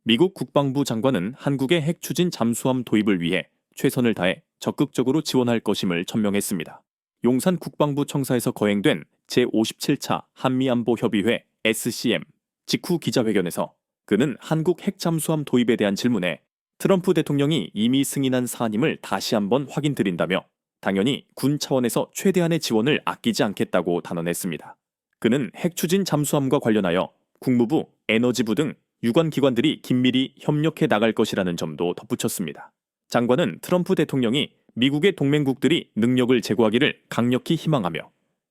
미국 국방부 장관은 한국의 핵 추진 잠수함 도입을 위해 최선을 다해 적극적으로 지원할 것임을 천명했습니다. 용산 국방부 청사에서 거행된 제57차 한미안보협의회 SCM 직후 기자회견에서 그는 한국 핵 잠수함 도입에 대한 질문에 트럼프 대통령이 이미 승인한 사안임을 다시 한번 확인드린다며 당연히 군 차원에서 최대한의 지원을 아끼지 않겠다고 단언했습니다. 그는 핵 추진 잠수함과 관련하여 국무부, 에너지부 등 유관 기관들이 긴밀히 협력해 나갈 것이라는 점도 덧붙였습니다. 장관은 트럼프 대통령이 미국의 동맹국들이 능력을 제고하기를 강력히 희망하며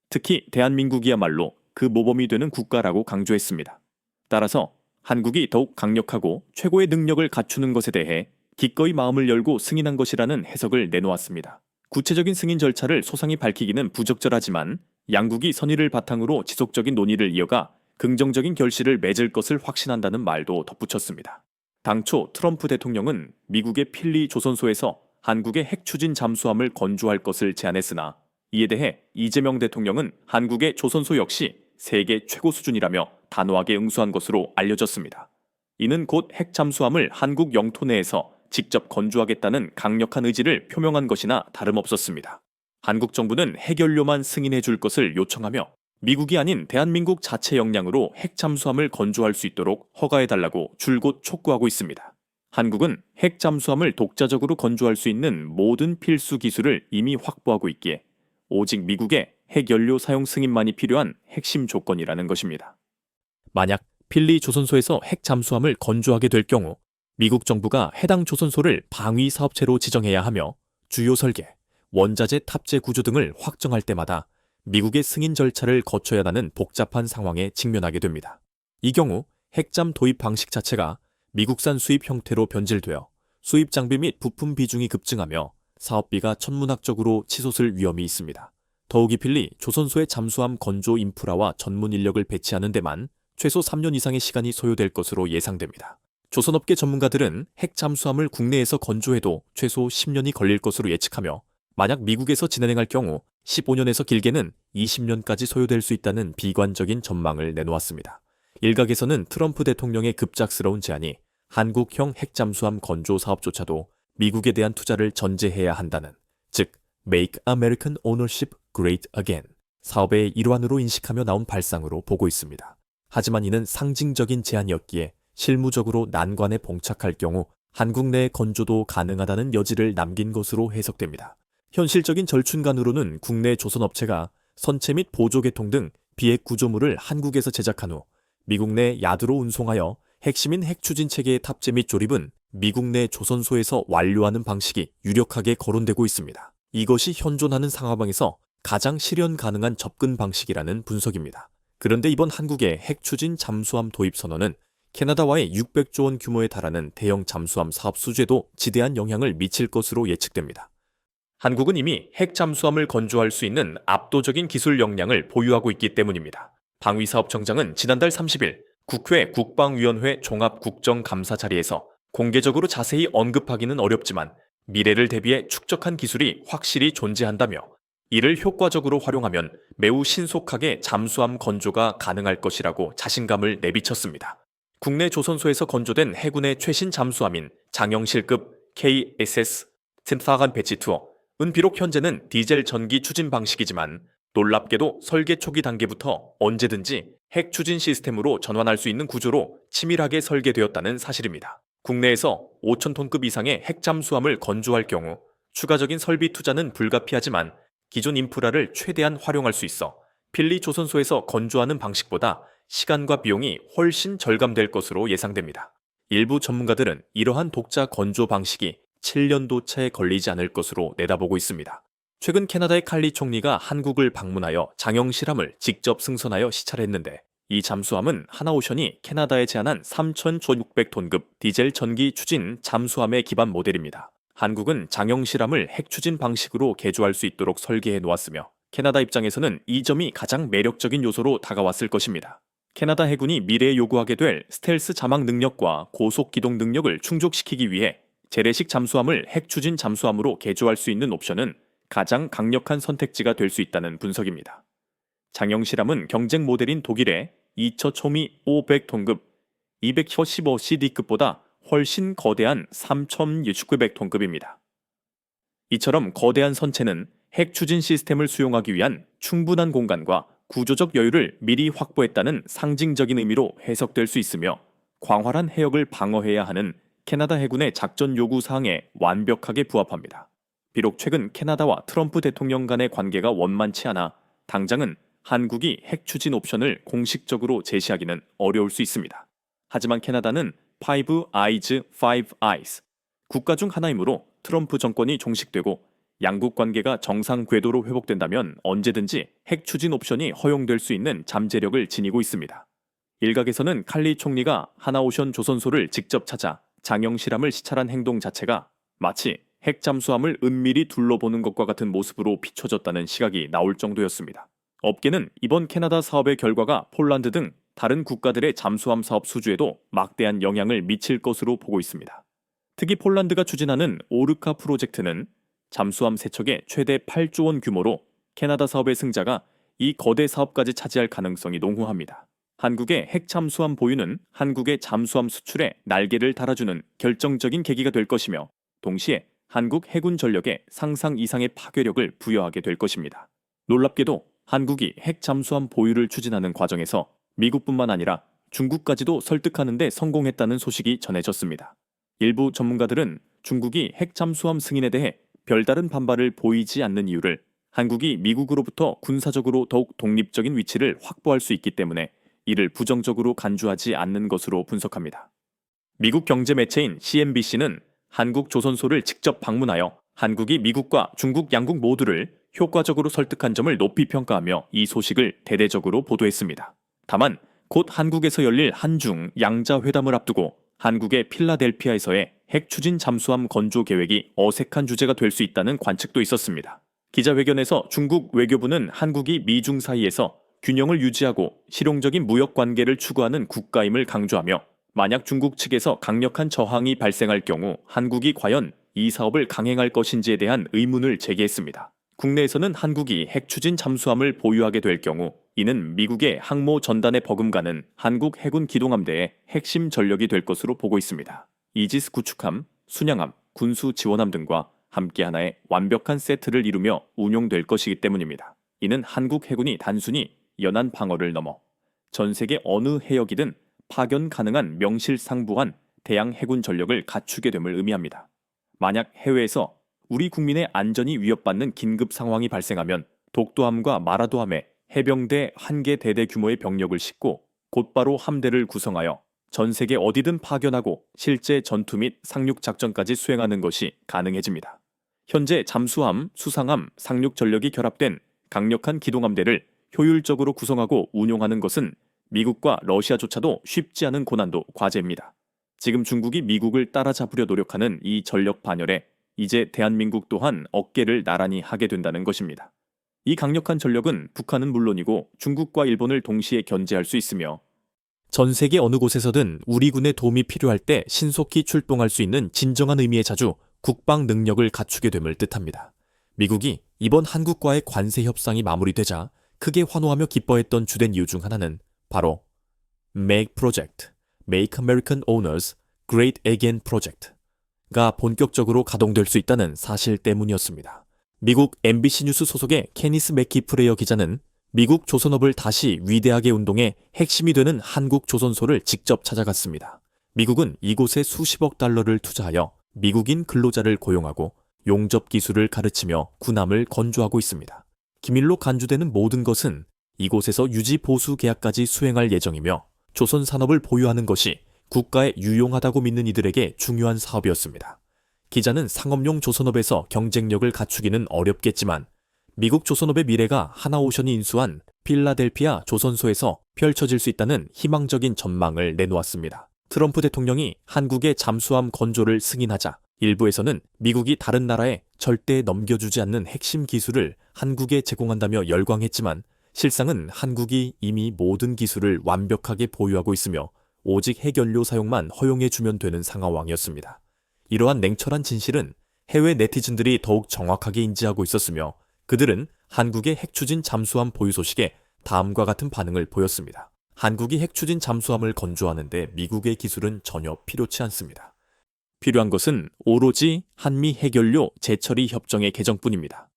특히 대한민국이야말로 그 모범이 되는 국가라고 강조했습니다. 따라서 한국이 더욱 강력하고 최고의 능력을 갖추는 것에 대해 기꺼이 마음을 열고 승인한 것이라는 해석을 내놓았습니다. 구체적인 승인 절차를 소상히 밝히기는 부적절하지만 양국이 선의를 바탕으로 지속적인 논의를 이어가 긍정적인 결실을 맺을 것을 확신한다는 말도 덧붙였습니다. 당초 트럼프 대통령은 미국의 필리 조선소에서 한국의 핵 추진 잠수함을 건조할 것을 제안했으나 이에 대해 이재명 대통령은 한국의 조선소 역시 세계 최고 수준이라며 단호하게 응수한 것으로 알려졌습니다. 이는 곧 핵 잠수함을 한국 영토 내에서 직접 건조하겠다는 강력한 의지를 표명한 것이나 다름없었습니다. 한국 정부는 핵연료만 승인해 줄 것을 요청하며 미국이 아닌 대한민국 자체 역량으로 핵 잠수함을 건조할 수 있도록 허가해달라고 줄곧 촉구하고 있습니다. 한국은 핵 잠수함을 독자적으로 건조할 수 있는 모든 필수 기술을 이미 확보하고 있기에 오직 미국의 핵연료 사용 승인만이 필요한 핵심 조건이라는 것입니다. 만약 필리 조선소에서 핵 잠수함을 건조하게 될 경우 미국 정부가 해당 조선소를 방위 사업체로 지정해야 하며 주요 설계, 원자재 탑재 구조 등을 확정할 때마다 미국의 승인 절차를 거쳐야 하는 복잡한 상황에 직면하게 됩니다. 이 경우 핵잠 도입 방식 자체가 미국산 수입 형태로 변질되어 수입 장비 및 부품 비중이 급증하며 사업비가 천문학적으로 치솟을 위험이 있습니다. 더욱이 필리 조선소의 잠수함 건조 인프라와 전문 인력을 배치하는 데만 최소 3년 이상의 시간이 소요될 것으로 예상됩니다. 조선업계 전문가들은 핵 잠수함을 국내에서 건조해도 최소 10년이 걸릴 것으로 예측하며 만약 미국에서 진행할 경우 15년에서 길게는 20년까지 소요될 수 있다는 비관적인 전망을 내놓았습니다. 일각에서는 트럼프 대통령의 급작스러운 제안이 한국형 핵잠수함 건조 사업조차도 미국에 대한 투자를 전제해야 한다는, 즉 Make American Ownership Great Again 사업의 일환으로 인식하며 나온 발상으로 보고 있습니다. 하지만 이는 상징적인 제안이었기에 실무적으로 난관에 봉착할 경우 한국 내 건조도 가능하다는 여지를 남긴 것으로 해석됩니다. 현실적인 절충안으로는 국내 조선업체가 선체 및 보조 계통 등 비핵 구조물을 한국에서 제작한 후 미국 내 야드로 운송하여 핵심인 핵 추진 체계의 탑재 및 조립은 미국 내 조선소에서 완료하는 방식이 유력하게 거론되고 있습니다. 이것이 현존하는 상하방에서 가장 실현 가능한 접근 방식이라는 분석입니다. 그런데 이번 한국의 핵 추진 잠수함 도입 선언은 캐나다와의 600조 원 규모에 달하는 대형 잠수함 사업 수주에도 지대한 영향을 미칠 것으로 예측됩니다. 한국은 이미 핵 잠수함을 건조할 수 있는 압도적인 기술 역량을 보유하고 있기 때문입니다. 방위사업청장은 지난달 30일 국회 국방위원회 종합국정감사 자리에서 공개적으로 자세히 언급하기는 어렵지만 미래를 대비해 축적한 기술이 확실히 존재한다며 이를 효과적으로 활용하면 매우 신속하게 잠수함 건조가 가능할 것이라고 자신감을 내비쳤습니다. 국내 조선소에서 건조된 해군의 최신 잠수함인 장영실급 KSS 튼사간 배치 투어은 비록 현재는 디젤 전기 추진 방식이지만 놀랍게도 설계 초기 단계부터 언제든지 핵 추진 시스템으로 전환할 수 있는 구조로 치밀하게 설계되었다는 사실입니다. 국내에서 5,000톤급 이상의 핵 잠수함을 건조할 경우 추가적인 설비 투자는 불가피하지만 기존 인프라를 최대한 활용할 수 있어 필리 조선소에서 건조하는 방식보다 시간과 비용이 훨씬 절감될 것으로 예상됩니다. 일부 전문가들은 이러한 독자 건조 방식이 7년도 채 걸리지 않을 것으로 내다보고 있습니다. 최근 캐나다의 칼리 총리가 한국을 방문하여 장영실함을 직접 승선하여 시찰했는데 이 잠수함은 하나오션이 캐나다에 제안한 3,600톤급 디젤 전기 추진 잠수함의 기반 모델입니다. 한국은 장영실함을 핵 추진 방식으로 개조할 수 있도록 설계해 놓았으며 캐나다 입장에서는 이 점이 가장 매력적인 요소로 다가왔을 것입니다. 캐나다 해군이 미래에 요구하게 될 스텔스 자막 능력과 고속 기동 능력을 충족시키기 위해 재래식 잠수함을 핵 추진 잠수함으로 개조할 수 있는 옵션은 가장 강력한 선택지가 될 수 있다는 분석입니다. 장영실함은 경쟁 모델인 독일의 이처초미 500톤급 215CD급보다 훨씬 거대한 3,600톤급입니다. 이처럼 거대한 선체는 핵 추진 시스템을 수용하기 위한 충분한 공간과 구조적 여유를 미리 확보했다는 상징적인 의미로 해석될 수 있으며 광활한 해역을 방어해야 하는 캐나다 해군의 작전 요구 사항에 완벽하게 부합합니다. 비록 최근 캐나다와 트럼프 대통령 간의 관계가 원만치 않아 당장은 한국이 핵 추진 옵션을 공식적으로 제시하기는 어려울 수 있습니다. 하지만 캐나다는 Five Eyes, Five Eyes, 국가 중 하나이므로 트럼프 정권이 종식되고 양국 관계가 정상 궤도로 회복된다면 언제든지 핵 추진 옵션이 허용될 수 있는 잠재력을 지니고 있습니다. 일각에서는 칼리 총리가 하나오션 조선소를 직접 찾아 장영 실함을 시찰한 행동 자체가 마치 핵 잠수함을 은밀히 둘러보는 것과 같은 모습으로 비춰졌다는 시각이 나올 정도였습니다. 업계는 이번 캐나다 사업의 결과가 폴란드 등 다른 국가들의 잠수함 사업 수주에도 막대한 영향을 미칠 것으로 보고 있습니다. 특히 폴란드가 추진하는 오르카 프로젝트는 잠수함 세척의 최대 8조 원 규모로 캐나다 사업의 승자가 이 거대 사업까지 차지할 가능성이 농후합니다. 한국의 핵 잠수함 보유는 한국의 잠수함 수출에 날개를 달아주는 결정적인 계기가 될 것이며 동시에 한국 해군 전력에 상상 이상의 파괴력을 부여하게 될 것입니다. 놀랍게도 한국이 핵 잠수함 보유를 추진하는 과정에서 미국뿐만 아니라 중국까지도 설득하는 데 성공했다는 소식이 전해졌습니다. 일부 전문가들은 중국이 핵 잠수함 승인에 대해 별다른 반발을 보이지 않는 이유를 한국이 미국으로부터 군사적으로 더욱 독립적인 위치를 확보할 수 있기 때문에 이를 부정적으로 간주하지 않는 것으로 분석합니다. 미국 경제 매체인 CNBC는 한국 조선소를 직접 방문하여 한국이 미국과 중국 양국 모두를 효과적으로 설득한 점을 높이 평가하며 이 소식을 대대적으로 보도했습니다. 다만 곧 한국에서 열릴 한중 양자 회담을 앞두고 한국의 필라델피아에서의 핵 추진 잠수함 건조 계획이 어색한 주제가 될 수 있다는 관측도 있었습니다. 기자회견에서 중국 외교부는 한국이 미중 사이에서 균형을 유지하고 실용적인 무역 관계를 추구하는 국가임을 강조하며 만약 중국 측에서 강력한 저항이 발생할 경우 한국이 과연 이 사업을 강행할 것인지에 대한 의문을 제기했습니다. 국내에서는 한국이 핵 추진 잠수함을 보유하게 될 경우 이는 미국의 항모 전단에 버금가는 한국 해군 기동함대의 핵심 전력이 될 것으로 보고 있습니다. 이지스 구축함, 순양함, 군수 지원함 등과 함께 하나의 완벽한 세트를 이루며 운용될 것이기 때문입니다. 이는 한국 해군이 단순히 연안 방어를 넘어 전 세계 어느 해역이든 파견 가능한 명실상부한 대양 해군 전력을 갖추게 됨을 의미합니다. 만약 해외에서 우리 국민의 안전이 위협받는 긴급 상황이 발생하면 독도함과 마라도함에 해병대 1개 대대 규모의 병력을 싣고 곧바로 함대를 구성하여 전 세계 어디든 파견하고 실제 전투 및 상륙 작전까지 수행하는 것이 가능해집니다. 현재 잠수함, 수상함, 상륙 전력이 결합된 강력한 기동함대를 효율적으로 구성하고 운용하는 것은 미국과 러시아조차도 쉽지 않은 고난도 과제입니다. 지금 중국이 미국을 따라잡으려 노력하는 이 전력 반열에 이제 대한민국 또한 어깨를 나란히 하게 된다는 것입니다. 이 강력한 전력은 북한은 물론이고 중국과 일본을 동시에 견제할 수 있으며 전 세계 어느 곳에서든 우리 군의 도움이 필요할 때 신속히 출동할 수 있는 진정한 의미의 자주 국방 능력을 갖추게 됨을 뜻합니다. 미국이 이번 한국과의 관세 협상이 마무리되자 크게 환호하며 기뻐했던 주된 이유 중 하나는 바로 Make Project, Make American Owners Great Again Project가 본격적으로 가동될 수 있다는 사실 때문이었습니다. 미국 MBC 뉴스 소속의 케니스 맥키 프레이어 기자는 미국 조선업을 다시 위대하게 운동해 핵심이 되는 한국 조선소를 직접 찾아갔습니다. 미국은 이곳에 수십억 달러를 투자하여 미국인 근로자를 고용하고 용접 기술을 가르치며 군함을 건조하고 있습니다. 기밀로 간주되는 모든 것은 이곳에서 유지 보수 계약까지 수행할 예정이며 조선 산업을 보유하는 것이 국가에 유용하다고 믿는 이들에게 중요한 사업이었습니다. 기자는 상업용 조선업에서 경쟁력을 갖추기는 어렵겠지만 미국 조선업의 미래가 하나오션이 인수한 필라델피아 조선소에서 펼쳐질 수 있다는 희망적인 전망을 내놓았습니다. 트럼프 대통령이 한국의 잠수함 건조를 승인하자 일부에서는 미국이 다른 나라에 절대 넘겨주지 않는 핵심 기술을 한국에 제공한다며 열광했지만 실상은 한국이 이미 모든 기술을 완벽하게 보유하고 있으며 오직 핵연료 사용만 허용해주면 되는 상황이었습니다. 이러한 냉철한 진실은 해외 네티즌들이 더욱 정확하게 인지하고 있었으며 그들은 한국의 핵추진 잠수함 보유 소식에 다음과 같은 반응을 보였습니다. 한국이 핵추진 잠수함을 건조하는데 미국의 기술은 전혀 필요치 않습니다. 필요한 것은 오로지 한미 핵연료 재처리 협정의 개정뿐입니다.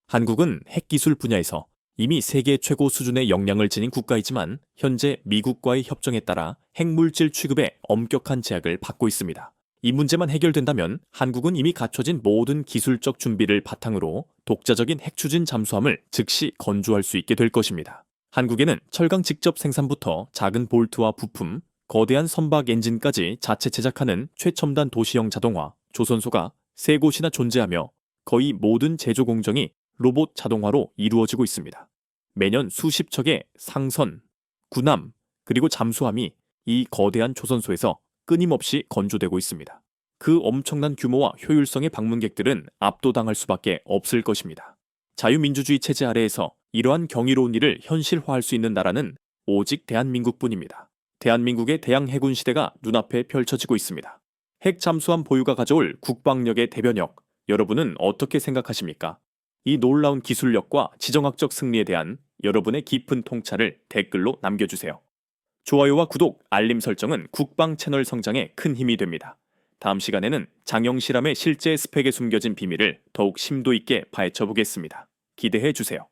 한국은 핵기술 분야에서 이미 세계 최고 수준의 역량을 지닌 국가이지만 현재 미국과의 협정에 따라 핵물질 취급에 엄격한 제약을 받고 있습니다. 이 문제만 해결된다면 한국은 이미 갖춰진 모든 기술적 준비를 바탕으로 독자적인 핵추진 잠수함을 즉시 건조할 수 있게 될 것입니다. 한국에는 철강 직접 생산부터 작은 볼트와 부품, 거대한 선박 엔진까지 자체 제작하는 최첨단 도시형 자동화, 조선소가 3곳이나 존재하며 거의 모든 제조 공정이 로봇 자동화로 이루어지고 있습니다. 매년 수십 척의 상선, 군함, 그리고 잠수함이 이 거대한 조선소에서 끊임없이 건조되고 있습니다. 그 엄청난 규모와 효율성의 방문객들은 압도당할 수밖에 없을 것입니다. 자유민주주의 체제 아래에서 이러한 경이로운 일을 현실화할 수 있는 나라는 오직 대한민국뿐입니다. 대한민국의 대양 해군 시대가 눈앞에 펼쳐지고 있습니다. 핵 잠수함 보유가 가져올 국방력의 대변역, 여러분은 어떻게 생각하십니까? 이 놀라운 기술력과 지정학적 승리에 대한 여러분의 깊은 통찰을 댓글로 남겨주세요. 좋아요와 구독, 알림 설정은 국방 채널 성장에 큰 힘이 됩니다. 다음 시간에는 장영실함의 실제 스펙에 숨겨진 비밀을 더욱 심도 있게 파헤쳐 보겠습니다. 기대해 주세요.